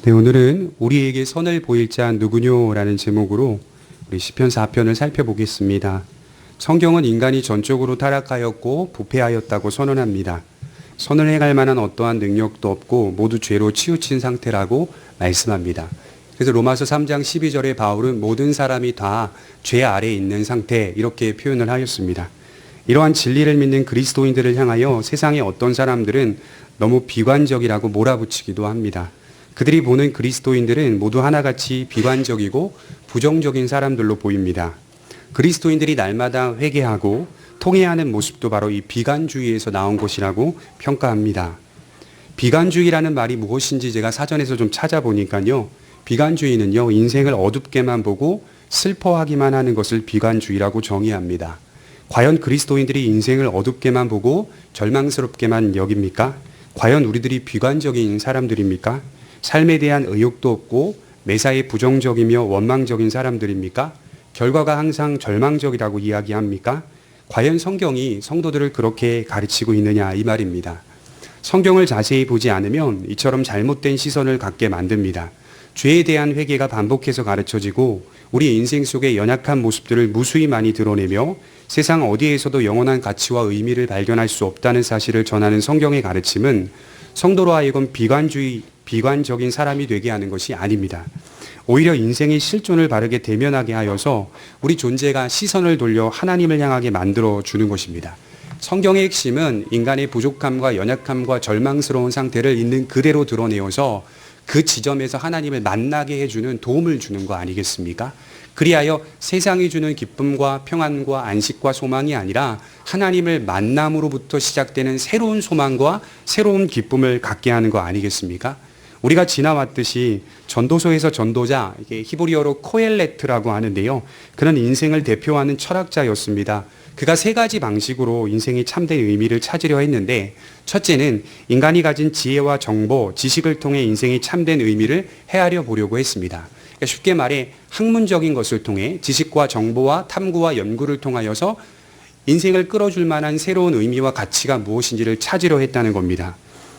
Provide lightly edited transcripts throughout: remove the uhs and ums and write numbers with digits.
네, 오늘은 우리에게 선을 보일 자 누구뇨라는 제목으로 우리 시편 4편을 살펴보겠습니다. 성경은 인간이 전적으로 타락하였고 부패하였다고 선언합니다. 선을 행할 만한 어떠한 능력도 없고 모두 죄로 치우친 상태라고 말씀합니다. 그래서 로마서 3장 12절에 바울은 모든 사람이 다 죄 아래에 있는 상태 이렇게 표현을 하였습니다. 이러한 진리를 믿는 그리스도인들을 향하여 세상의 어떤 사람들은 너무 비관적이라고 몰아붙이기도 합니다. 그들이 보는 그리스도인들은 모두 하나같이 비관적이고 부정적인 사람들로 보입니다. 그리스도인들이 날마다 회개하고 통회하는 모습도 바로 이 비관주의에서 나온 것이라고 평가합니다. 비관주의라는 말이 무엇인지 제가 사전에서 좀 찾아보니까요. 비관주의는요, 인생을 어둡게만 보고 슬퍼하기만 하는 것을 비관주의라고 정의합니다. 과연 그리스도인들이 인생을 어둡게만 보고 절망스럽게만 여깁니까? 과연 우리들이 비관적인 사람들입니까? 삶에 대한 의욕도 없고 매사에 부정적이며 원망적인 사람들입니까? 결과가 항상 절망적이라고 이야기합니까? 과연 성경이 성도들을 그렇게 가르치고 있느냐 이 말입니다. 성경을 자세히 보지 않으면 이처럼 잘못된 시선을 갖게 만듭니다. 죄에 대한 회개가 반복해서 가르쳐지고 우리 인생 속의 연약한 모습들을 무수히 많이 드러내며 세상 어디에서도 영원한 가치와 의미를 발견할 수 없다는 사실을 전하는 성경의 가르침은 성도로 하여금 비관적인 사람이 되게 하는 것이 아닙니다. 오히려 인생의 실존을 바르게 대면하게 하여서 우리 존재가 시선을 돌려 하나님을 향하게 만들어 주는 것입니다. 성경의 핵심은 인간의 부족함과 연약함과 절망스러운 상태를 있는 그대로 드러내어서 그 지점에서 하나님을 만나게 해주는 도움을 주는 거 아니겠습니까? 그리하여 세상이 주는 기쁨과 평안과 안식과 소망이 아니라 하나님을 만남으로부터 시작되는 새로운 소망과 새로운 기쁨을 갖게 하는 거 아니겠습니까? 우리가 지나왔듯이 전도서에서 전도자, 이게 히브리어로 코엘레트라고 하는데요. 그는 인생을 대표하는 철학자였습니다. 그가 세 가지 방식으로 인생의 참된 의미를 찾으려 했는데, 첫째는 인간이 가진 지혜와 정보, 지식을 통해 인생의 참된 의미를 헤아려 보려고 했습니다. 그러니까 쉽게 말해 학문적인 것을 통해 지식과 정보와 탐구와 연구를 통하여서 인생을 끌어줄 만한 새로운 의미와 가치가 무엇인지를 찾으려 했다는 겁니다.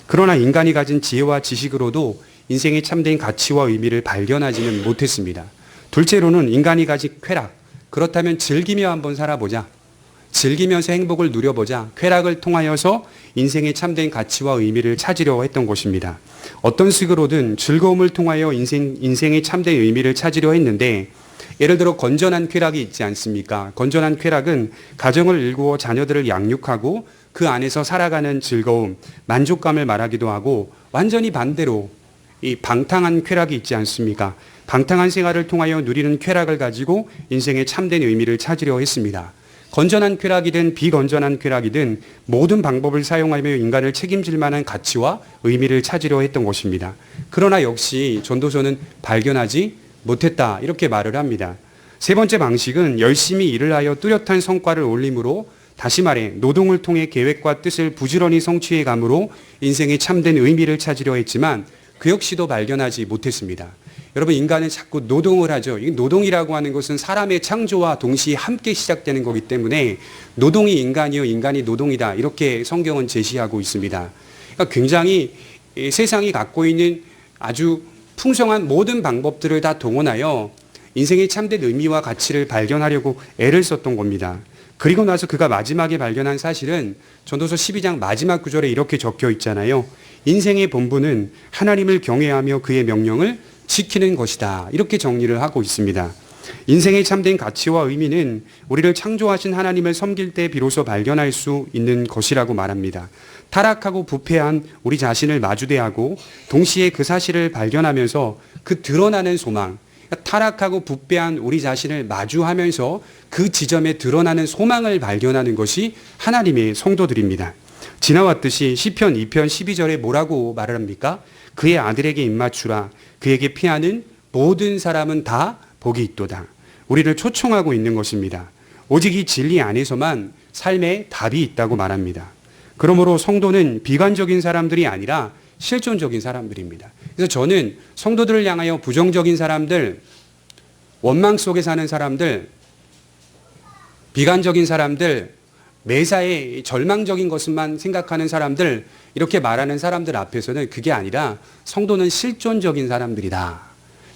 그러나 인간이 가진 지혜와 지식으로도 인생의 참된 가치와 의미를 발견하지는 못했습니다. 둘째로는 인간이 가진 쾌락, 그렇다면 즐기며 한번 살아보자. 즐기면서 행복을 누려보자. 쾌락을 통하여서 인생의 참된 가치와 의미를 찾으려 했던 것입니다. 어떤 식으로든 즐거움을 통하여 인생의 참된 의미를 찾으려 했는데, 예를 들어 건전한 쾌락이 있지 않습니까? 건전한 쾌락은 가정을 일구어 자녀들을 양육하고 그 안에서 살아가는 즐거움, 만족감을 말하기도 하고, 완전히 반대로 이 방탕한 쾌락이 있지 않습니까? 방탕한 생활을 통하여 누리는 쾌락을 가지고 인생의 참된 의미를 찾으려 했습니다. 건전한 쾌락이든 비건전한 쾌락이든 모든 방법을 사용하며 인간을 책임질 만한 가치와 의미를 찾으려 했던 것입니다. 그러나 역시 전도서는 발견하지 못했다 이렇게 말을 합니다. 세 번째 방식은 열심히 일을 하여 뚜렷한 성과를 올림으로, 다시 말해 노동을 통해 계획과 뜻을 부지런히 성취해 감으로 인생의 참된 의미를 찾으려 했지만 그 역시도 발견하지 못했습니다. 여러분, 인간은 자꾸 노동을 하죠. 이 노동이라고 하는 것은 사람의 창조와 동시에 함께 시작되는 거기 때문에 노동이 인간이요, 인간이 노동이다 이렇게 성경은 제시하고 있습니다. 그러니까 굉장히 세상이 갖고 있는 아주 풍성한 모든 방법들을 다 동원하여 인생의 참된 의미와 가치를 발견하려고 애를 썼던 겁니다. 그리고 나서 그가 마지막에 발견한 사실은 전도서 12장 마지막 구절에 이렇게 적혀 있잖아요. 인생의 본분은 하나님을 경외하며 그의 명령을 지키는 것이다. 이렇게 정리를 하고 있습니다. 인생의 참된 가치와 의미는 우리를 창조하신 하나님을 섬길 때 비로소 발견할 수 있는 것이라고 말합니다. 타락하고 부패한 우리 자신을 마주대하고 동시에 그 사실을 발견하면서 그 드러나는 소망, 타락하고 부패한 우리 자신을 마주하면서 그 지점에 드러나는 소망을 발견하는 것이 하나님의 성도들입니다. 지나왔듯이 시편 2편 12절에 뭐라고 말을 합니까? 그의 아들에게 입맞추라. 그에게 피하는 모든 사람은 다 복이 있도다. 우리를 초청하고 있는 것입니다. 오직 이 진리 안에서만 삶에 답이 있다고 말합니다. 그러므로 성도는 비관적인 사람들이 아니라 실존적인 사람들입니다. 그래서 저는 성도들을 향하여 부정적인 사람들, 원망 속에 사는 사람들, 비관적인 사람들, 매사에 절망적인 것만 생각하는 사람들, 이렇게 말하는 사람들 앞에서는 그게 아니라 성도는 실존적인 사람들이다.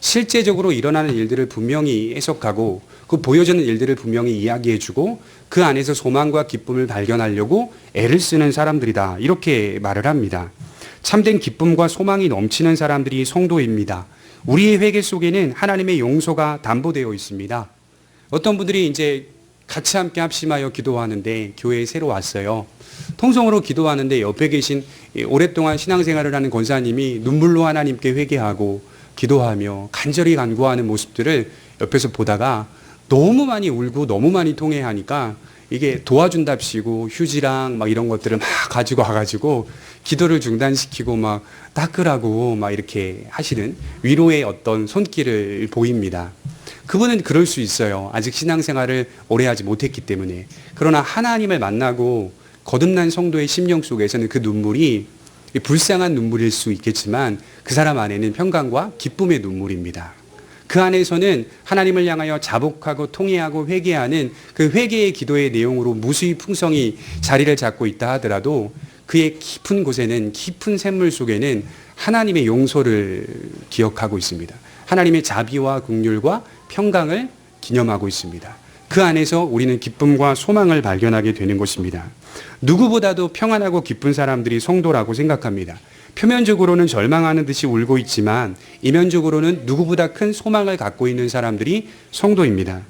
실제적으로 일어나는 일들을 분명히 해석하고 그 보여지는 일들을 분명히 이야기해주고 그 안에서 소망과 기쁨을 발견하려고 애를 쓰는 사람들이다. 이렇게 말을 합니다. 참된 기쁨과 소망이 넘치는 사람들이 성도입니다. 우리의 회개 속에는 하나님의 용서가 담보되어 있습니다. 어떤 분들이 이제 같이 함께 합심하여 기도하는데 교회에 새로 왔어요. 통성으로 기도하는데 옆에 계신 오랫동안 신앙생활을 하는 권사님이 눈물로 하나님께 회개하고 기도하며 간절히 간구하는 모습들을 옆에서 보다가 너무 많이 울고 너무 많이 통회하니까 이게 도와준답시고 휴지랑 막 이런 것들을 막 가지고 와가지고 기도를 중단시키고 막 닦으라고 막 이렇게 하시는 위로의 어떤 손길을 보입니다. 그분은 그럴 수 있어요. 아직 신앙생활을 오래 하지 못했기 때문에. 그러나 하나님을 만나고 거듭난 성도의 심령 속에서는 그 눈물이 불쌍한 눈물일 수 있겠지만 그 사람 안에는 평강과 기쁨의 눈물입니다. 그 안에서는 하나님을 향하여 자복하고 통회하고 회개하는 그 회개의 기도의 내용으로 무수히 풍성이 자리를 잡고 있다 하더라도 그의 깊은 곳에는, 깊은 샘물 속에는 하나님의 용서를 기억하고 있습니다. 하나님의 자비와 긍휼과 평강을 기념하고 있습니다. 그 안에서 우리는 기쁨과 소망을 발견하게 되는 것입니다. 누구보다도 평안하고 기쁜 사람들이 성도라고 생각합니다. 표면적으로는 절망하는 듯이 울고 있지만 이면적으로는 누구보다 큰 소망을 갖고 있는 사람들이 성도입니다.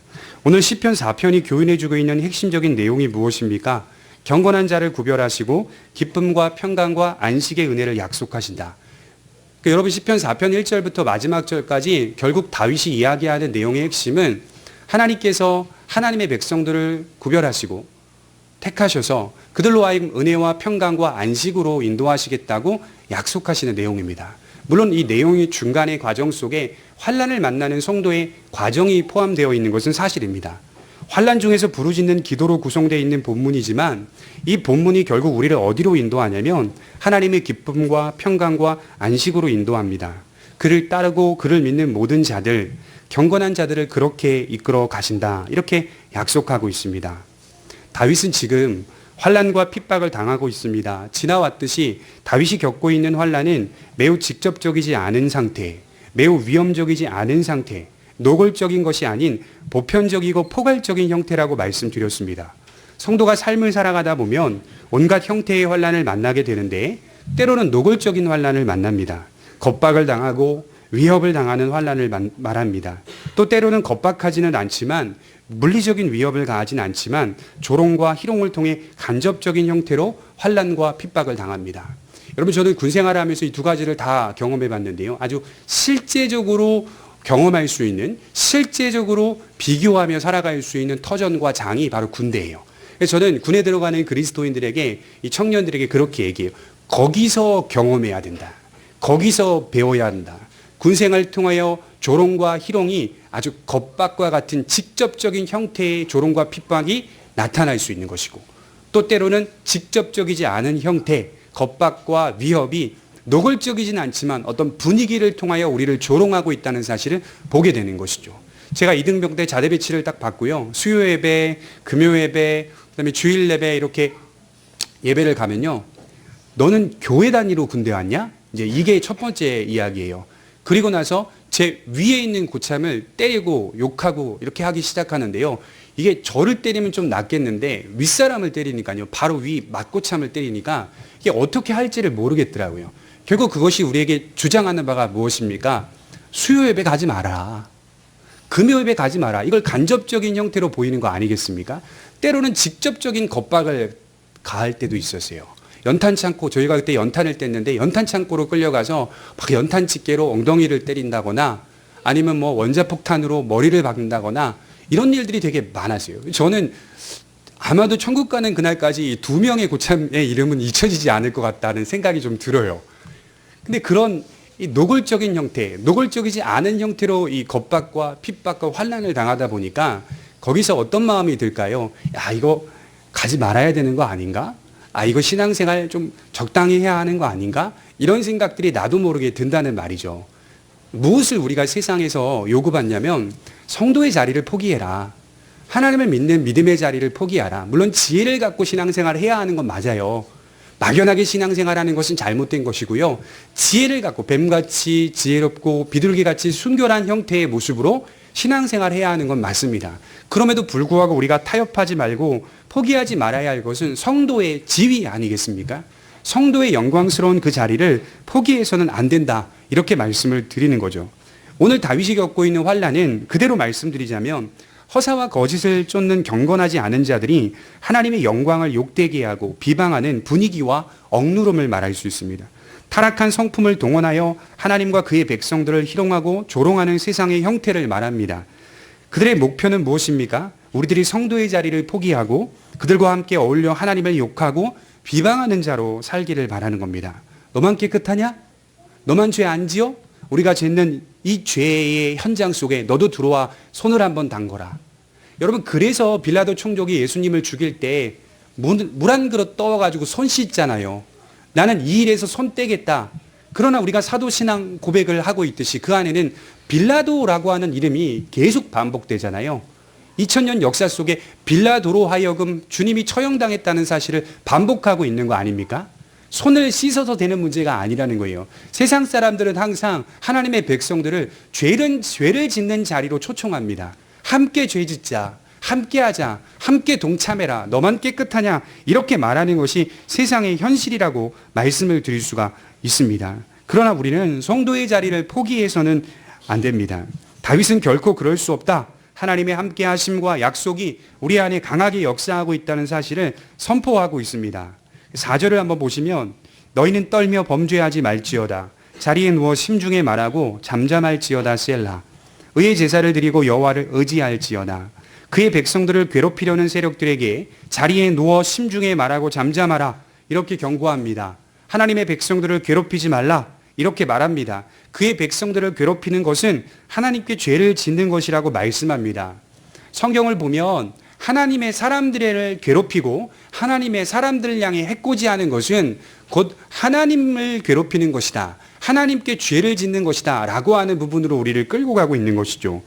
오늘 시편 4편이 교훈해주고 있는 핵심적인 내용이 무엇입니까? 경건한 자를 구별하시고 기쁨과 평강과 안식의 은혜를 약속하신다. 여러분 시편 4편 1절부터 마지막 절까지 결국 다윗이 이야기하는 내용의 핵심은 하나님께서 하나님의 백성들을 구별하시고 택하셔서 그들로 하여금 은혜와 평강과 안식으로 인도하시겠다고 약속하시는 내용입니다. 물론 이 내용의 중간의 과정 속에 환난을 만나는 성도의 과정이 포함되어 있는 것은 사실입니다. 환난 중에서 부르짖는 기도로 구성되어 있는 본문이지만 이 본문이 결국 우리를 어디로 인도하냐면 하나님의 기쁨과 평강과 안식으로 인도합니다. 그를 따르고 그를 믿는 모든 자들, 경건한 자들을 그렇게 이끌어 가신다. 이렇게 약속하고 있습니다. 다윗은 지금 환난과 핍박을 당하고 있습니다. 지나왔듯이 다윗이 겪고 있는 환난은 매우 직접적이지 않은 상태, 매우 위험적이지 않은 상태, 노골적인 것이 아닌 보편적이고 포괄적인 형태라고 말씀드렸습니다. 성도가 삶을 살아가다 보면 온갖 형태의 환난을 만나게 되는데 때로는 노골적인 환난을 만납니다. 겁박을 당하고 위협을 당하는 환난을 말합니다. 또 때로는 겁박하지는 않지만 물리적인 위협을 가하지는 않지만 조롱과 희롱을 통해 간접적인 형태로 환난과 핍박을 당합니다. 여러분 저는 군생활을 하면서 이 두 가지를 다 경험해 봤는데요. 아주 실제적으로 경험할 수 있는, 실제적으로 비교하며 살아갈 수 있는 터전과 장이 바로 군대예요. 그래서 저는 군에 들어가는 그리스도인들에게, 이 청년들에게 그렇게 얘기해요. 거기서 경험해야 된다. 거기서 배워야 한다. 군생활을 통하여 조롱과 희롱이 아주 겁박과 같은 직접적인 형태의 조롱과 핍박이 나타날 수 있는 것이고 또 때로는 직접적이지 않은 형태, 겁박과 위협이 노골적이진 않지만 어떤 분위기를 통하여 우리를 조롱하고 있다는 사실을 보게 되는 것이죠. 제가 이등병 때 자대 배치를 딱 받고요. 수요 예배, 금요 예배, 그다음에 주일 예배 이렇게 예배를 가면요. 너는 교회 단위로 군대 왔냐? 이제 이게 첫 번째 이야기예요. 그리고 나서 제 위에 있는 고참을 때리고 욕하고 이렇게 하기 시작하는데요. 이게 저를 때리면 좀 낫겠는데 윗사람을 때리니까요. 바로 위 맞고참을 때리니까 이게 어떻게 할지를 모르겠더라고요. 결국 그것이 우리에게 주장하는 바가 무엇입니까? 수요 예배 가지 마라. 금요 예배 가지 마라. 이걸 간접적인 형태로 보이는 거 아니겠습니까? 때로는 직접적인 겁박을 가할 때도 있었어요. 연탄 창고, 저희가 그때 연탄을 뗐는데 연탄 창고로 끌려가서 막 연탄 집게로 엉덩이를 때린다거나 아니면 뭐 원자폭탄으로 머리를 박는다거나 이런 일들이 되게 많았어요. 저는 아마도 천국 가는 그날까지 두 명의 고참의 이름은 잊혀지지 않을 것 같다는 생각이 좀 들어요. 근데 그런 이 노골적인 형태, 노골적이지 않은 형태로 이 겁박과 핍박과 환난을 당하다 보니까 거기서 어떤 마음이 들까요? 야, 이거 가지 말아야 되는 거 아닌가? 아, 이거 신앙생활 좀 적당히 해야 하는 거 아닌가? 이런 생각들이 나도 모르게 든다는 말이죠. 무엇을 우리가 세상에서 요구받냐면 성도의 자리를 포기해라. 하나님을 믿는 믿음의 자리를 포기하라. 물론 지혜를 갖고 신앙생활을 해야 하는 건 맞아요. 막연하게 신앙생활하는 것은 잘못된 것이고요. 지혜를 갖고 뱀같이 지혜롭고 비둘기같이 순결한 형태의 모습으로 신앙생활을 해야 하는 건 맞습니다. 그럼에도 불구하고 우리가 타협하지 말고 포기하지 말아야 할 것은 성도의 지위 아니겠습니까? 성도의 영광스러운 그 자리를 포기해서는 안 된다. 이렇게 말씀을 드리는 거죠. 오늘 다윗이 겪고 있는 환난은 그대로 말씀드리자면 허사와 거짓을 쫓는 경건하지 않은 자들이 하나님의 영광을 욕되게 하고 비방하는 분위기와 억누름을 말할 수 있습니다. 타락한 성품을 동원하여 하나님과 그의 백성들을 희롱하고 조롱하는 세상의 형태를 말합니다. 그들의 목표는 무엇입니까? 우리들이 성도의 자리를 포기하고 그들과 함께 어울려 하나님을 욕하고 비방하는 자로 살기를 바라는 겁니다. 너만 깨끗하냐? 너만 죄 안 지어? 우리가 짓는 이 죄의 현장 속에 너도 들어와 손을 한번 담거라. 여러분, 그래서 빌라도 총독이 예수님을 죽일 때 물 한 그릇 떠와가지고 손 씻잖아요. 나는 이 일에서 손 떼겠다. 그러나 우리가 사도신앙 고백을 하고 있듯이 그 안에는 빌라도라고 하는 이름이 계속 반복되잖아요. 2000년 역사 속에 빌라도로 하여금 주님이 처형당했다는 사실을 반복하고 있는 거 아닙니까? 손을 씻어서 되는 문제가 아니라는 거예요. 세상 사람들은 항상 하나님의 백성들을 죄를 짓는 자리로 초청합니다. 함께 죄 짓자, 함께 하자, 함께 동참해라, 너만 깨끗하냐, 이렇게 말하는 것이 세상의 현실이라고 말씀을 드릴 수가 있습니다. 그러나 우리는 성도의 자리를 포기해서는 안 됩니다. 다윗은 결코 그럴 수 없다. 하나님의 함께 하심과 약속이 우리 안에 강하게 역사하고 있다는 사실을 선포하고 있습니다. 4절을 한번 보시면 너희는 떨며 범죄하지 말지어다. 자리에 누워 심중에 말하고 잠잠할지어다 셀라. 의의 제사를 드리고 여호와를 의지할지어다. 그의 백성들을 괴롭히려는 세력들에게 자리에 누워 심중에 말하고 잠잠하라. 이렇게 경고합니다. 하나님의 백성들을 괴롭히지 말라. 이렇게 말합니다. 그의 백성들을 괴롭히는 것은 하나님께 죄를 짓는 것이라고 말씀합니다. 성경을 보면 하나님의 사람들을 괴롭히고 하나님의 사람들을 향해 해코지하는 것은 곧 하나님을 괴롭히는 것이다. 하나님께 죄를 짓는 것이다. 라고 하는 부분으로 우리를 끌고 가고 있는 것이죠.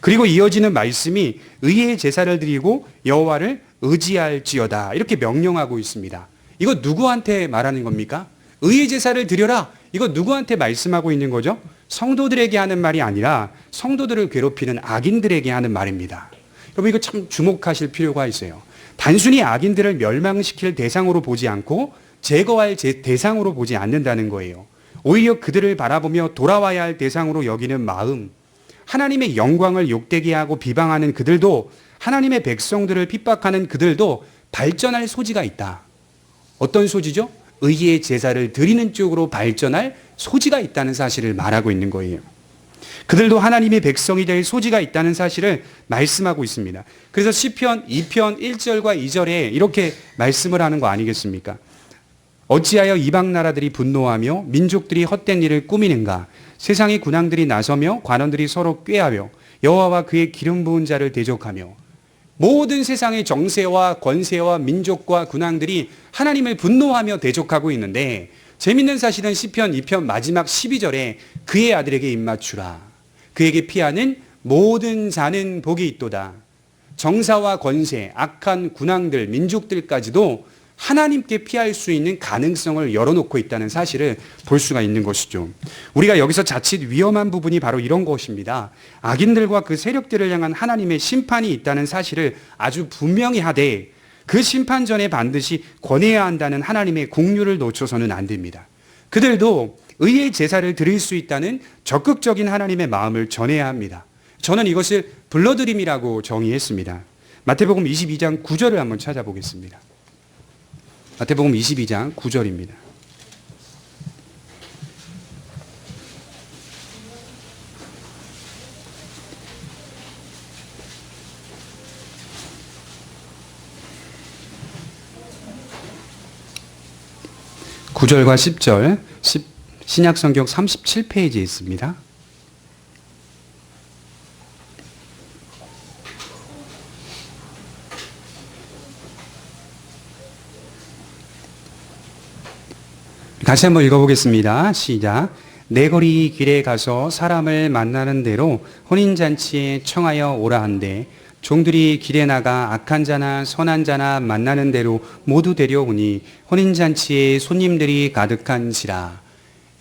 그리고 이어지는 말씀이 의의 제사를 드리고 여호와를 의지할지어다. 이렇게 명령하고 있습니다. 이거 누구한테 말하는 겁니까? 의의 제사를 드려라. 이거 누구한테 말씀하고 있는 거죠? 성도들에게 하는 말이 아니라 성도들을 괴롭히는 악인들에게 하는 말입니다. 여러분, 이거 참 주목하실 필요가 있어요. 단순히 악인들을 멸망시킬 대상으로 보지 않고 제거할 대상으로 보지 않는다는 거예요. 오히려 그들을 바라보며 돌아와야 할 대상으로 여기는 마음, 하나님의 영광을 욕되게 하고 비방하는 그들도, 하나님의 백성들을 핍박하는 그들도 발전할 소지가 있다. 어떤 소지죠? 의의 제사를 드리는 쪽으로 발전할 소지가 있다는 사실을 말하고 있는 거예요. 그들도 하나님의 백성이 될 소지가 있다는 사실을 말씀하고 있습니다. 그래서 시편 2편 1절과 2절에 이렇게 말씀을 하는 거 아니겠습니까? 어찌하여 이방 나라들이 분노하며 민족들이 헛된 일을 꾸미는가? 세상의 군왕들이 나서며 관원들이 서로 꾀하며 여호와와 그의 기름 부은 자를 대적하며. 모든 세상의 정세와 권세와 민족과 군왕들이 하나님을 분노하며 대적하고 있는데, 재밌는 사실은 시편 2편 마지막 12절에 그의 아들에게 입맞추라. 그에게 피하는 모든 자는 복이 있도다. 정사와 권세, 악한 군왕들, 민족들까지도 하나님께 피할 수 있는 가능성을 열어놓고 있다는 사실을 볼 수가 있는 것이죠. 우리가 여기서 자칫 위험한 부분이 바로 이런 것입니다. 악인들과 그 세력들을 향한 하나님의 심판이 있다는 사실을 아주 분명히 하되 그 심판 전에 반드시 권해야 한다는 하나님의 공유를 놓쳐서는 안 됩니다. 그들도 의의 제사를 드릴 수 있다는 적극적인 하나님의 마음을 전해야 합니다. 저는 이것을 불러드림이라고 정의했습니다. 마태복음 22장 9절을 한번 찾아보겠습니다. 마태복음 22장 9절입니다. (9절과 10절) 신약성경 37페이지에 있습니다. 다시 한번 읽어보겠습니다. 시작. 내 거리 길에 가서 사람을 만나는 대로 혼인잔치에 청하여 오라 한대 종들이 길에 나가 악한 자나 선한 자나 만나는 대로 모두 데려오니 혼인잔치에 손님들이 가득한지라.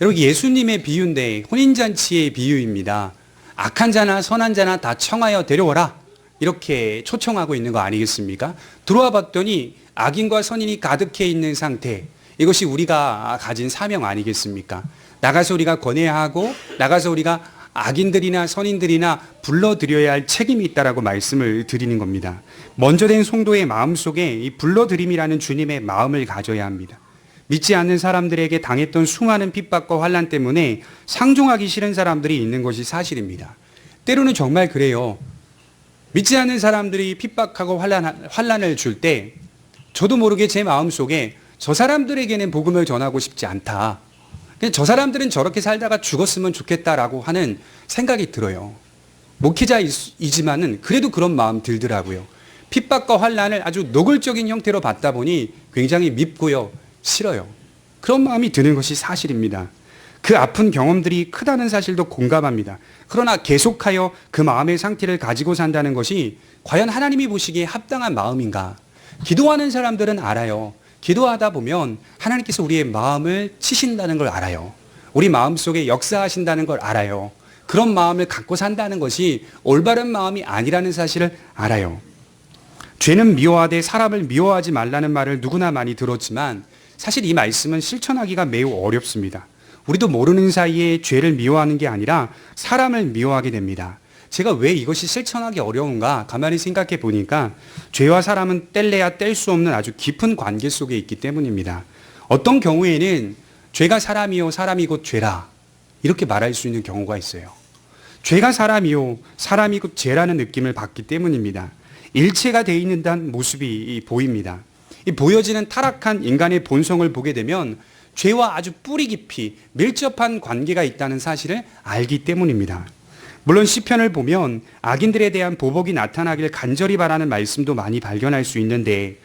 여러분, 예수님의 비유인데 혼인잔치의 비유입니다. 악한 자나 선한 자나 다 청하여 데려오라, 이렇게 초청하고 있는 거 아니겠습니까? 들어와 봤더니 악인과 선인이 가득해 있는 상태, 이것이 우리가 가진 사명 아니겠습니까? 나가서 우리가 권해야 하고, 나가서 우리가 악인들이나 선인들이나 불러들여야 할 책임이 있다라고 말씀을 드리는 겁니다. 먼저 된 성도의 마음속에 이 불러들임이라는 주님의 마음을 가져야 합니다. 믿지 않는 사람들에게 당했던 수많은 핍박과 환난 때문에 상종하기 싫은 사람들이 있는 것이 사실입니다. 때로는 정말 그래요. 믿지 않는 사람들이 핍박하고 환난을 줄 때 저도 모르게 제 마음속에 저 사람들에게는 복음을 전하고 싶지 않다, 저 사람들은 저렇게 살다가 죽었으면 좋겠다라고 하는 생각이 들어요. 목회자이지만은 그래도 그런 마음 들더라고요. 핍박과 환난을 아주 노골적인 형태로 받다 보니 굉장히 밉고요, 싫어요. 그런 마음이 드는 것이 사실입니다. 그 아픈 경험들이 크다는 사실도 공감합니다. 그러나 계속하여 그 마음의 상태를 가지고 산다는 것이 과연 하나님이 보시기에 합당한 마음인가? 기도하는 사람들은 알아요. 기도하다 보면 하나님께서 우리의 마음을 치신다는 걸 알아요. 우리 마음속에 역사하신다는 걸 알아요. 그런 마음을 갖고 산다는 것이 올바른 마음이 아니라는 사실을 알아요. 죄는 미워하되 사람을 미워하지 말라는 말을 누구나 많이 들었지만 사실 이 말씀은 실천하기가 매우 어렵습니다. 우리도 모르는 사이에 죄를 미워하는 게 아니라 사람을 미워하게 됩니다. 제가 왜 이것이 실천하기 어려운가 가만히 생각해 보니까 죄와 사람은 뗄래야 뗄 수 없는 아주 깊은 관계 속에 있기 때문입니다. 어떤 경우에는 죄가 사람이요 사람이 곧 죄라, 이렇게 말할 수 있는 경우가 있어요. 죄가 사람이요 사람이 곧 죄라는 느낌을 받기 때문입니다. 일체가 되어 있는 듯한 모습이 보입니다. 이 보여지는 타락한 인간의 본성을 보게 되면 죄와 아주 뿌리 깊이 밀접한 관계가 있다는 사실을 알기 때문입니다. 물론 시편을 보면 악인들에 대한 보복이 나타나길 간절히 바라는 말씀도 많이 발견할 수 있는데,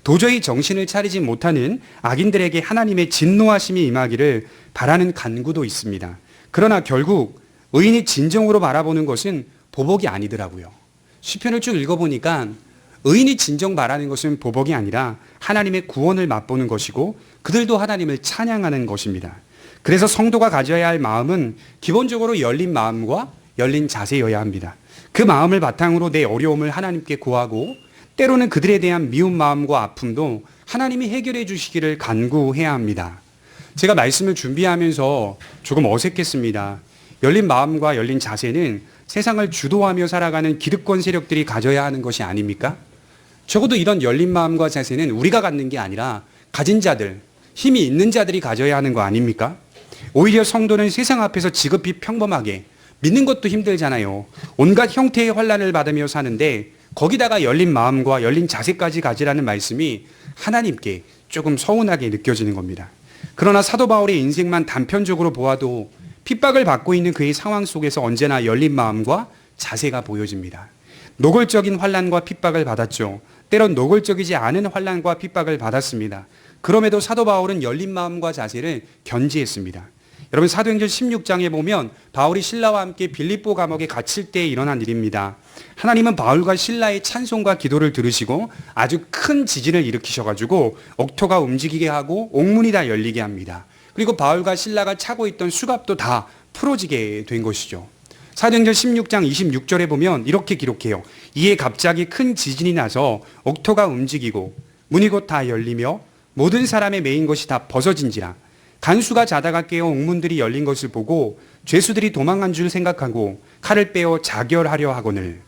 도저히 정신을 차리지 못하는 악인들에게 하나님의 진노하심이 임하기를 바라는 간구도 있습니다. 그러나 결국 의인이 진정으로 바라보는 것은 보복이 아니더라고요. 시편을 쭉 읽어보니까 의인이 진정 바라는 것은 보복이 아니라 하나님의 구원을 맛보는 것이고 그들도 하나님을 찬양하는 것입니다. 그래서 성도가 가져야 할 마음은 기본적으로 열린 마음과 열린 자세여야 합니다. 그 마음을 바탕으로 내 어려움을 하나님께 구하고 때로는 그들에 대한 미운 마음과 아픔도 하나님이 해결해 주시기를 간구해야 합니다. 제가 말씀을 준비하면서 조금 어색했습니다. 열린 마음과 열린 자세는 세상을 주도하며 살아가는 기득권 세력들이 가져야 하는 것이 아닙니까? 적어도 이런 열린 마음과 자세는 우리가 갖는 게 아니라 가진 자들, 힘이 있는 자들이 가져야 하는 거 아닙니까? 오히려 성도는 세상 앞에서 지극히 평범하게, 믿는 것도 힘들잖아요. 온갖 형태의 환난을 받으며 사는데 거기다가 열린 마음과 열린 자세까지 가지라는 말씀이 하나님께 조금 서운하게 느껴지는 겁니다. 그러나 사도 바울의 인생만 단편적으로 보아도 핍박을 받고 있는 그의 상황 속에서 언제나 열린 마음과 자세가 보여집니다. 노골적인 환난과 핍박을 받았죠. 때론 노골적이지 않은 환난과 핍박을 받았습니다. 그럼에도 사도 바울은 열린 마음과 자세를 견지했습니다. 여러분, 사도행전 16장에 보면 바울이 신라와 함께 빌립보 감옥에 갇힐 때 일어난 일입니다. 하나님은 바울과 신라의 찬송과 기도를 들으시고 아주 큰 지진을 일으키셔가지고 옥토가 움직이게 하고 옥문이 다 열리게 합니다. 그리고 바울과 신라가 차고 있던 수갑도 다 풀어지게 된 것이죠. 사도행전 16장 26절에 보면 이렇게 기록해요. 이에 갑자기 큰 지진이 나서 옥토가 움직이고 문이 곧 다 열리며 모든 사람의 매인 것이 다 벗어진지라. 간수가 자다가 깨어 옥문들이 열린 것을 보고 죄수들이 도망한 줄 생각하고 칼을 빼어 자결하려 하거늘.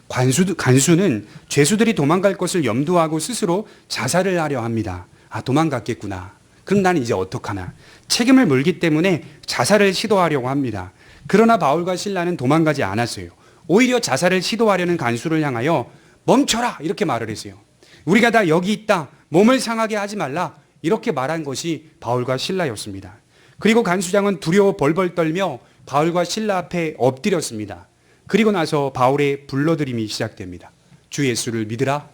간수는 죄수들이 도망갈 것을 염두하고 스스로 자살을 하려 합니다. 아, 도망갔겠구나. 그럼 나는 이제 어떡하나. 책임을 물기 때문에 자살을 시도하려고 합니다. 그러나 바울과 신라는 도망가지 않았어요. 오히려 자살을 시도하려는 간수를 향하여 멈춰라, 이렇게 말을 했어요. 우리가 다 여기 있다. 몸을 상하게 하지 말라. 이렇게 말한 것이 바울과 신라였습니다. 그리고 간수장은 두려워 벌벌 떨며 바울과 신라 앞에 엎드렸습니다. 그리고 나서 바울의 불러들임이 시작됩니다. 주 예수를 믿으라.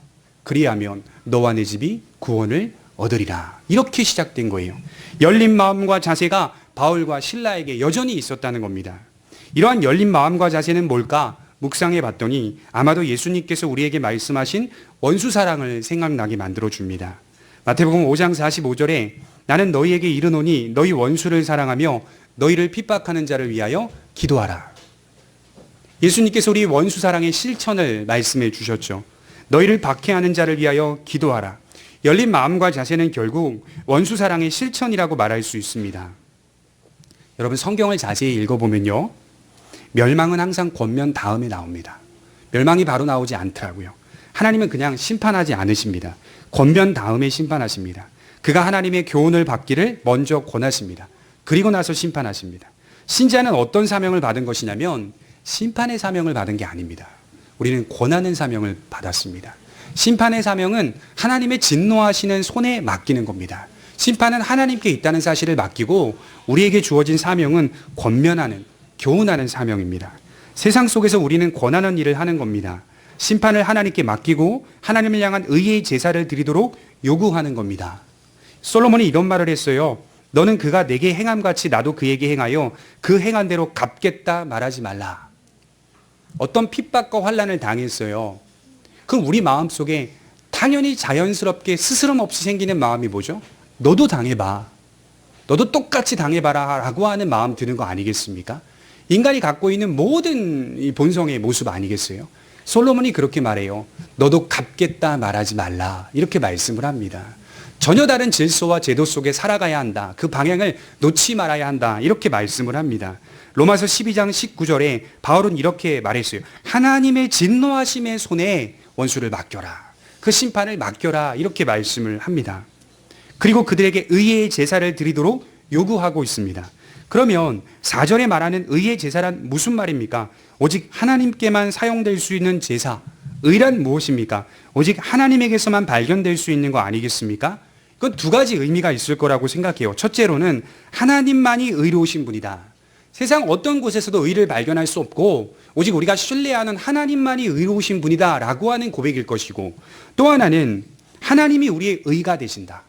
그리하면 너와 내 집이 구원을 얻으리라. 이렇게 시작된 거예요. 열린 마음과 자세가 바울과 신라에게 여전히 있었다는 겁니다. 이러한 열린 마음과 자세는 뭘까? 묵상해 봤더니 아마도 예수님께서 우리에게 말씀하신 원수 사랑을 생각나게 만들어 줍니다. 마태복음 5장 45절에 나는 너희에게 이르노니 너희 원수를 사랑하며 너희를 핍박하는 자를 위하여 기도하라. 예수님께서 우리 원수 사랑의 실천을 말씀해 주셨죠. 너희를 박해하는 자를 위하여 기도하라. 열린 마음과 자세는 결국 원수 사랑의 실천이라고 말할 수 있습니다. 여러분 성경을 자세히 읽어보면요. 멸망은 항상 권면 다음에 나옵니다. 멸망이 바로 나오지 않더라고요. 하나님은 그냥 심판하지 않으십니다. 권면 다음에 심판하십니다. 그가 하나님의 교훈을 받기를 먼저 권하십니다. 그리고 나서 심판하십니다. 신자는 어떤 사명을 받은 것이냐면 심판의 사명을 받은 게 아닙니다. 우리는 권하는 사명을 받았습니다. 심판의 사명은 하나님의 진노하시는 손에 맡기는 겁니다. 심판은 하나님께 있다는 사실을 맡기고 우리에게 주어진 사명은 권면하는, 교훈하는 사명입니다. 세상 속에서 우리는 권하는 일을 하는 겁니다. 심판을 하나님께 맡기고 하나님을 향한 의의 제사를 드리도록 요구하는 겁니다. 솔로몬이 이런 말을 했어요. 너는 그가 내게 행함같이 나도 그에게 행하여 그 행한 대로 갚겠다 말하지 말라. 어떤 핍박과 환난을 당했어요. 그럼 우리 마음속에 당연히 자연스럽게 스스럼 없이 생기는 마음이 뭐죠? 너도 당해봐. 너도 똑같이 당해봐라 라고 하는 마음 드는 거 아니겠습니까? 인간이 갖고 있는 모든 이 본성의 모습 아니겠어요? 솔로몬이 그렇게 말해요. 너도 갚겠다 말하지 말라. 이렇게 말씀을 합니다. 전혀 다른 질서와 제도 속에 살아가야 한다. 그 방향을 놓지 말아야 한다. 이렇게 말씀을 합니다. 로마서 12장 19절에 바울은 이렇게 말했어요. 하나님의 진노하심의 손에 원수를 맡겨라. 그 심판을 맡겨라. 이렇게 말씀을 합니다. 그리고 그들에게 의의 제사를 드리도록 요구하고 있습니다. 그러면 4절에 말하는 의의 제사란 무슨 말입니까? 오직 하나님께만 사용될 수 있는 제사. 의란 무엇입니까? 오직 하나님에게서만 발견될 수 있는 거 아니겠습니까? 그건 두 가지 의미가 있을 거라고 생각해요. 첫째로는 하나님만이 의로우신 분이다. 세상 어떤 곳에서도 의를 발견할 수 없고 오직 우리가 신뢰하는 하나님만이 의로우신 분이다 라고 하는 고백일 것이고, 또 하나는 하나님이 우리의 의가 되신다.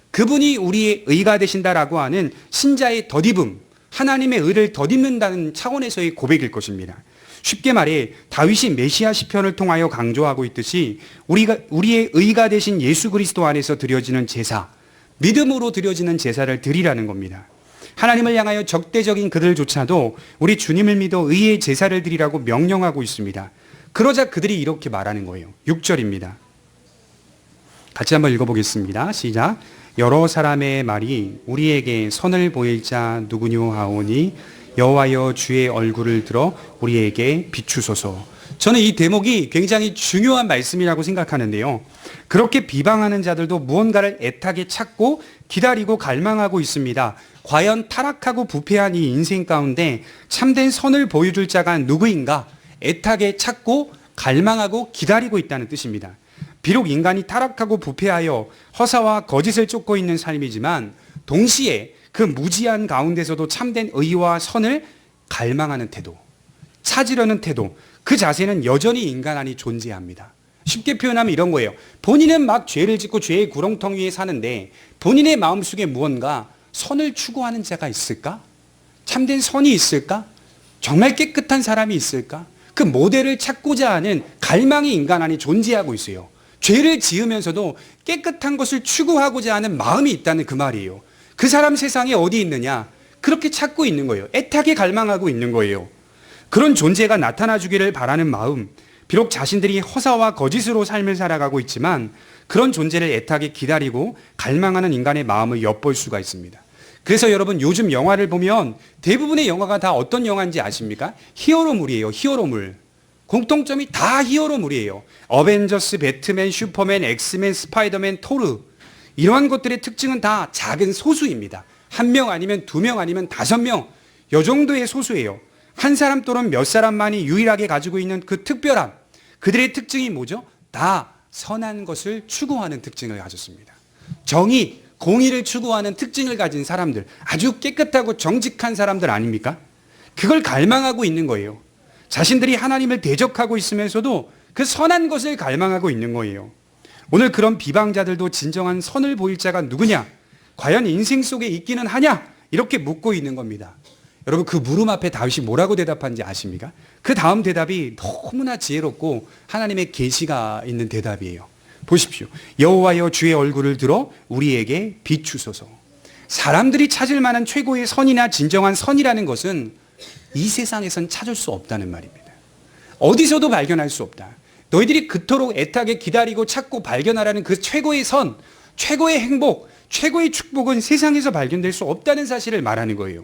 그분이 우리의 의가 되신다라고 하는 신자의 덧입음, 하나님의 의를 덧입는다는 차원에서의 고백일 것입니다. 쉽게 말해 다윗이 메시아 시편을 통하여 강조하고 있듯이 우리의 의가 되신 예수 그리스도 안에서 드려지는 제사, 믿음으로 드려지는 제사를 드리라는 겁니다. 하나님을 향하여 적대적인 그들조차도 우리 주님을 믿어 의의 제사를 드리라고 명령하고 있습니다. 그러자 그들이 이렇게 말하는 거예요. 6절입니다. 같이 한번 읽어보겠습니다. 시작. 여러 사람의 말이 우리에게 선을 보일 자 누구뇨 하오니 여호와여 주의 얼굴을 들어 우리에게 비추소서. 저는 이 대목이 굉장히 중요한 말씀이라고 생각하는데요. 그렇게 비방하는 자들도 무언가를 애타게 찾고 기다리고 갈망하고 있습니다. 과연 타락하고 부패한 이 인생 가운데 참된 선을 보여줄 자가 누구인가? 애타게 찾고 갈망하고 기다리고 있다는 뜻입니다. 비록 인간이 타락하고 부패하여 허사와 거짓을 쫓고 있는 삶이지만 동시에 그 무지한 가운데서도 참된 의와 선을 갈망하는 태도, 찾으려는 태도, 그 자세는 여전히 인간 안에 존재합니다. 쉽게 표현하면 이런 거예요. 본인은 막 죄를 짓고 죄의 구렁텅 위에 사는데 본인의 마음속에 무언가 선을 추구하는 자가 있을까? 참된 선이 있을까? 정말 깨끗한 사람이 있을까? 그 모델을 찾고자 하는 갈망이 인간 안에 존재하고 있어요. 죄를 지으면서도 깨끗한 것을 추구하고자 하는 마음이 있다는 그 말이에요. 그 사람 세상에 어디 있느냐? 그렇게 찾고 있는 거예요. 애타게 갈망하고 있는 거예요. 그런 존재가 나타나 주기를 바라는 마음, 비록 자신들이 허사와 거짓으로 삶을 살아가고 있지만 그런 존재를 애타게 기다리고 갈망하는 인간의 마음을 엿볼 수가 있습니다. 그래서 여러분 요즘 영화를 보면 대부분의 영화가 다 어떤 영화인지 아십니까? 히어로물이에요. 히어로물. 공통점이 다 히어로물이에요. 어벤져스, 배트맨, 슈퍼맨, 엑스맨, 스파이더맨, 토르. 이러한 것들의 특징은 다 작은 소수입니다. 한 명 아니면 두 명 아니면 5명. 이 정도의 소수예요. 한 사람 또는 몇 사람만이 유일하게 가지고 있는 그 특별함. 그들의 특징이 뭐죠? 다 선한 것을 추구하는 특징을 가졌습니다. 정의, 공의를 추구하는 특징을 가진 사람들. 아주 깨끗하고 정직한 사람들 아닙니까? 그걸 갈망하고 있는 거예요. 자신들이 하나님을 대적하고 있으면서도 그 선한 것을 갈망하고 있는 거예요. 오늘 그런 비방자들도 진정한 선을 보일 자가 누구냐? 과연 인생 속에 있기는 하냐? 이렇게 묻고 있는 겁니다. 여러분 그 물음 앞에 다윗이 뭐라고 대답한지 아십니까? 그 다음 대답이 너무나 지혜롭고 하나님의 계시가 있는 대답이에요. 보십시오. 여호와여 주의 얼굴을 들어 우리에게 비추소서. 사람들이 찾을 만한 최고의 선이나 진정한 선이라는 것은 이 세상에선 찾을 수 없다는 말입니다. 어디서도 발견할 수 없다. 너희들이 그토록 애타게 기다리고 찾고 발견하라는 그 최고의 선, 최고의 행복, 최고의 축복은 세상에서 발견될 수 없다는 사실을 말하는 거예요.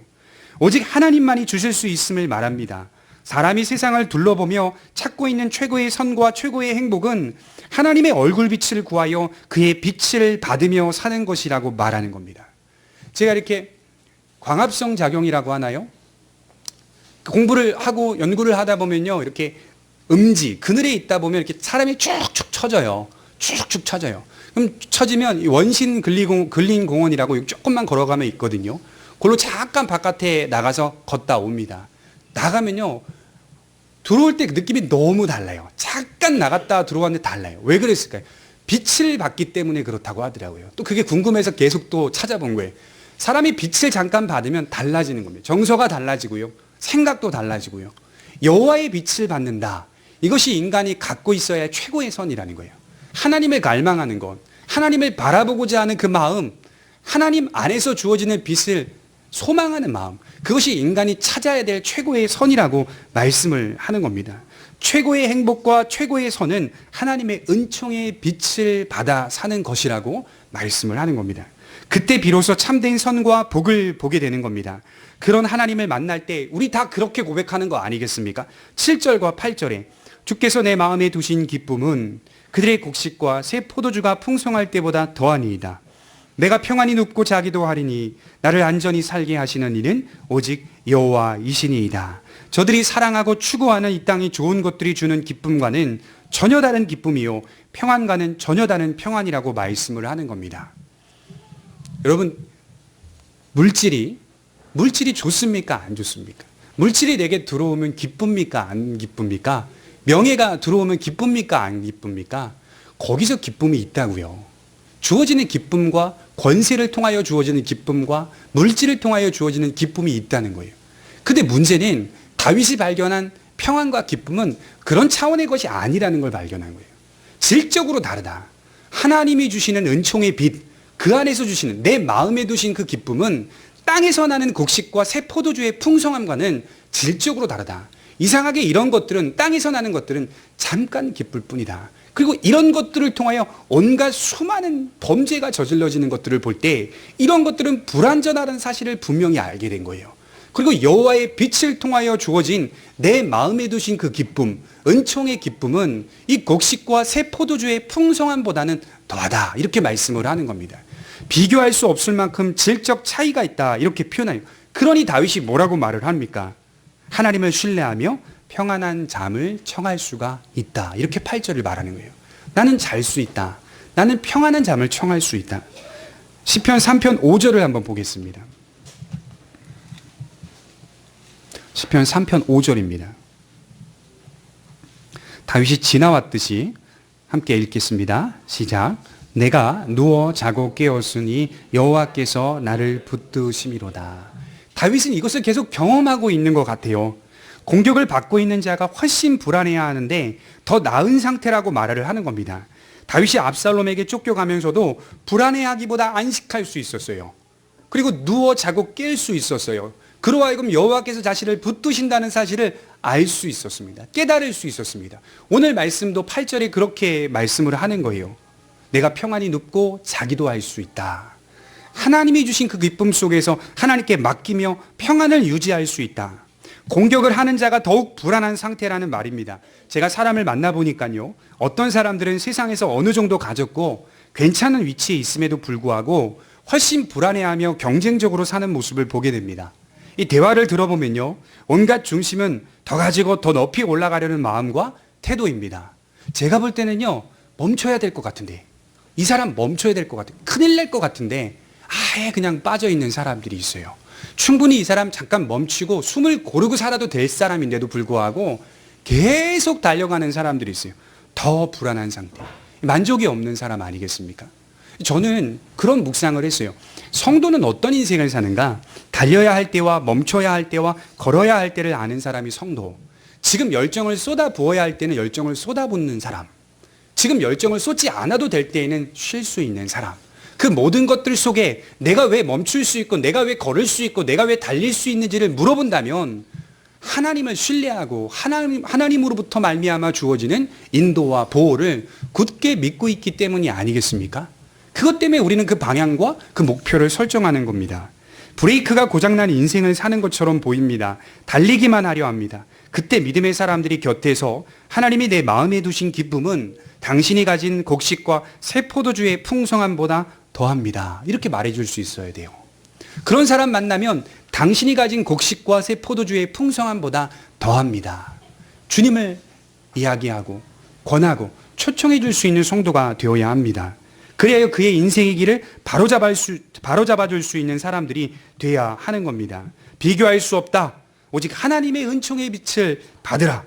오직 하나님만이 주실 수 있음을 말합니다. 사람이 세상을 둘러보며 찾고 있는 최고의 선과 최고의 행복은 하나님의 얼굴빛을 구하여 그의 빛을 받으며 사는 것이라고 말하는 겁니다. 제가 이렇게 광합성 작용이라고 하나요? 공부를 하고 연구를 하다 보면요, 이렇게 음지, 그늘에 있다 보면 이렇게 사람이 쭉쭉 처져요. 쭉쭉 처져요. 그럼 처지면 원신 근린 공원이라고 조금만 걸어가면 있거든요. 그걸로 잠깐 바깥에 나가서 걷다 옵니다. 나가면요, 들어올 때 느낌이 너무 달라요. 잠깐 나갔다 들어왔는데 달라요. 왜 그랬을까요? 빛을 받기 때문에 그렇다고 하더라고요. 또 그게 궁금해서 계속 또 찾아본 거예요. 사람이 빛을 잠깐 받으면 달라지는 겁니다. 정서가 달라지고요. 생각도 달라지고요. 여호와의 빛을 받는다. 이것이 인간이 갖고 있어야 할 최고의 선이라는 거예요. 하나님을 갈망하는 것, 하나님을 바라보고자 하는 그 마음, 하나님 안에서 주어지는 빛을 소망하는 마음, 그것이 인간이 찾아야 될 최고의 선이라고 말씀을 하는 겁니다. 최고의 행복과 최고의 선은 하나님의 은총의 빛을 받아 사는 것이라고 말씀을 하는 겁니다. 그때 비로소 참된 선과 복을 보게 되는 겁니다. 그런 하나님을 만날 때 우리 다 그렇게 고백하는 거 아니겠습니까? 7절과 8절에 주께서 내 마음에 두신 기쁨은 그들의 곡식과 새 포도주가 풍성할 때보다 더하니이다. 내가 평안히 눕고 자기도 하리니 나를 안전히 살게 하시는 이는 오직 여호와이시니이다. 저들이 사랑하고 추구하는 이 땅의 좋은 것들이 주는 기쁨과는 전혀 다른 기쁨이요 평안과는 전혀 다른 평안이라고 말씀을 하는 겁니다. 여러분, 물질이 좋습니까? 안 좋습니까? 물질이 내게 들어오면 기쁩니까? 안 기쁩니까? 명예가 들어오면 기쁩니까? 안 기쁩니까? 거기서 기쁨이 있다고요. 주어지는 기쁨과 권세를 통하여 주어지는 기쁨과 물질을 통하여 주어지는 기쁨이 있다는 거예요. 근데 문제는 다윗이 발견한 평안과 기쁨은 그런 차원의 것이 아니라는 걸 발견한 거예요. 질적으로 다르다. 하나님이 주시는 은총의 빛, 그 안에서 주시는 내 마음에 두신 그 기쁨은 땅에서 나는 곡식과 새 포도주의 풍성함과는 질적으로 다르다. 이상하게 이런 것들은, 땅에서 나는 것들은 잠깐 기쁠 뿐이다. 그리고 이런 것들을 통하여 온갖 수많은 범죄가 저질러지는 것들을 볼 때 이런 것들은 불완전하다는 사실을 분명히 알게 된 거예요. 그리고 여호와의 빛을 통하여 주어진 내 마음에 두신 그 기쁨, 은총의 기쁨은 이 곡식과 새 포도주의 풍성함보다는 더하다. 이렇게 말씀을 하는 겁니다. 비교할 수 없을 만큼 질적 차이가 있다. 이렇게 표현해요. 그러니 다윗이 뭐라고 말을 합니까? 하나님을 신뢰하며 평안한 잠을 청할 수가 있다. 이렇게 8절을 말하는 거예요. 나는 잘 수 있다. 나는 평안한 잠을 청할 수 있다. 시편 3편 5절을 한번 보겠습니다. 시편 3편 5절입니다. 다윗이 지나왔듯이 함께 읽겠습니다. 시작. 내가 누워 자고 깨었으니 여호와께서 나를 붙드심이로다. 다윗은 이것을 계속 경험하고 있는 것 같아요. 공격을 받고 있는 자가 훨씬 불안해야 하는데 더 나은 상태라고 말을 하는 겁니다. 다윗이 압살롬에게 쫓겨가면서도 불안해하기보다 안식할 수 있었어요. 그리고 누워 자고 깰 수 있었어요. 그로 하여금 여호와께서 자신을 붙드신다는 사실을 알 수 있었습니다. 깨달을 수 있었습니다. 오늘 말씀도 8절에 그렇게 말씀을 하는 거예요. 내가 평안히 눕고 자기도 할 수 있다. 하나님이 주신 그 기쁨 속에서 하나님께 맡기며 평안을 유지할 수 있다. 공격을 하는 자가 더욱 불안한 상태라는 말입니다. 제가 사람을 만나보니까요, 어떤 사람들은 세상에서 어느 정도 가졌고 괜찮은 위치에 있음에도 불구하고 훨씬 불안해하며 경쟁적으로 사는 모습을 보게 됩니다. 이 대화를 들어보면요, 온갖 중심은 더 가지고 더 높이 올라가려는 마음과 태도입니다. 제가 볼 때는요, 멈춰야 될 것 같은데, 이 사람 멈춰야 될 것 같은데, 큰일 날 것 같은데 아예 그냥 빠져있는 사람들이 있어요. 충분히 이 사람 잠깐 멈추고 숨을 고르고 살아도 될 사람인데도 불구하고 계속 달려가는 사람들이 있어요. 더 불안한 상태, 만족이 없는 사람 아니겠습니까? 저는 그런 묵상을 했어요. 성도는 어떤 인생을 사는가? 달려야 할 때와 멈춰야 할 때와 걸어야 할 때를 아는 사람이 성도. 지금 열정을 쏟아 부어야 할 때는 열정을 쏟아붓는 사람. 지금 열정을 쏟지 않아도 될 때에는 쉴 수 있는 사람. 그 모든 것들 속에 내가 왜 멈출 수 있고 내가 왜 걸을 수 있고 내가 왜 달릴 수 있는지를 물어본다면 하나님을 신뢰하고 하나님으로부터 말미암아 주어지는 인도와 보호를 굳게 믿고 있기 때문이 아니겠습니까? 그것 때문에 우리는 그 방향과 그 목표를 설정하는 겁니다. 브레이크가 고장난 인생을 사는 것처럼 보입니다. 달리기만 하려 합니다. 그때 믿음의 사람들이 곁에서 하나님이 내 마음에 두신 기쁨은 당신이 가진 곡식과 새 포도주의 풍성함보다 더합니다. 이렇게 말해줄 수 있어야 돼요. 그런 사람 만나면 당신이 가진 곡식과 새 포도주의 풍성함보다 더합니다. 주님을 이야기하고 권하고 초청해 줄 수 있는 성도가 되어야 합니다. 그래야 그의 인생의 길을 바로잡아 줄 수 있는 사람들이 돼야 하는 겁니다. 비교할 수 없다. 오직 하나님의 은총의 빛을 받으라.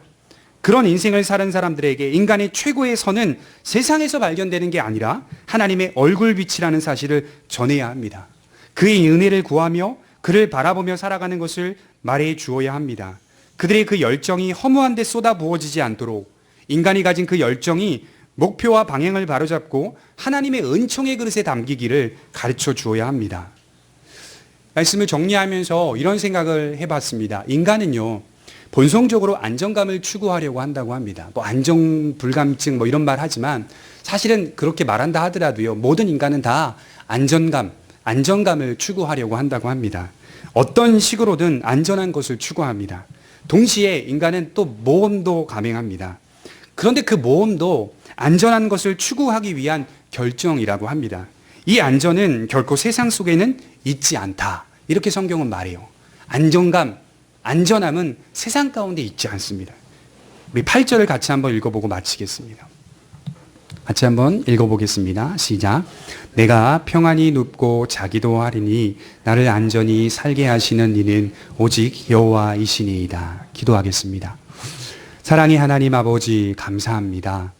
그런 인생을 사는 사람들에게 인간의 최고의 선은 세상에서 발견되는 게 아니라 하나님의 얼굴빛이라는 사실을 전해야 합니다. 그의 은혜를 구하며 그를 바라보며 살아가는 것을 말해 주어야 합니다. 그들의 그 열정이 허무한 데 쏟아 부어지지 않도록 인간이 가진 그 열정이 목표와 방향을 바로잡고 하나님의 은총의 그릇에 담기기를 가르쳐 주어야 합니다. 말씀을 정리하면서 이런 생각을 해봤습니다. 인간은요, 본성적으로 안정감을 추구하려고 한다고 합니다. 안정불감증 이런 말 하지만 사실은 그렇게 말한다 하더라도요, 모든 인간은 다 안정감을 추구하려고 한다고 합니다. 어떤 식으로든 안전한 것을 추구합니다. 동시에 인간은 또 모험도 감행합니다. 그런데 그 모험도 안전한 것을 추구하기 위한 결정이라고 합니다. 이 안전은 결코 세상 속에는 있지 않다. 이렇게 성경은 말해요. 안전함은 세상 가운데 있지 않습니다. 우리 8절을 같이 한번 읽어보고 마치겠습니다. 같이 한번 읽어보겠습니다. 시작. 내가 평안히 눕고 자기도 하리니 나를 안전히 살게 하시는 이는 오직 여호와이시니이다. 기도하겠습니다. 사랑의 하나님 아버지 감사합니다.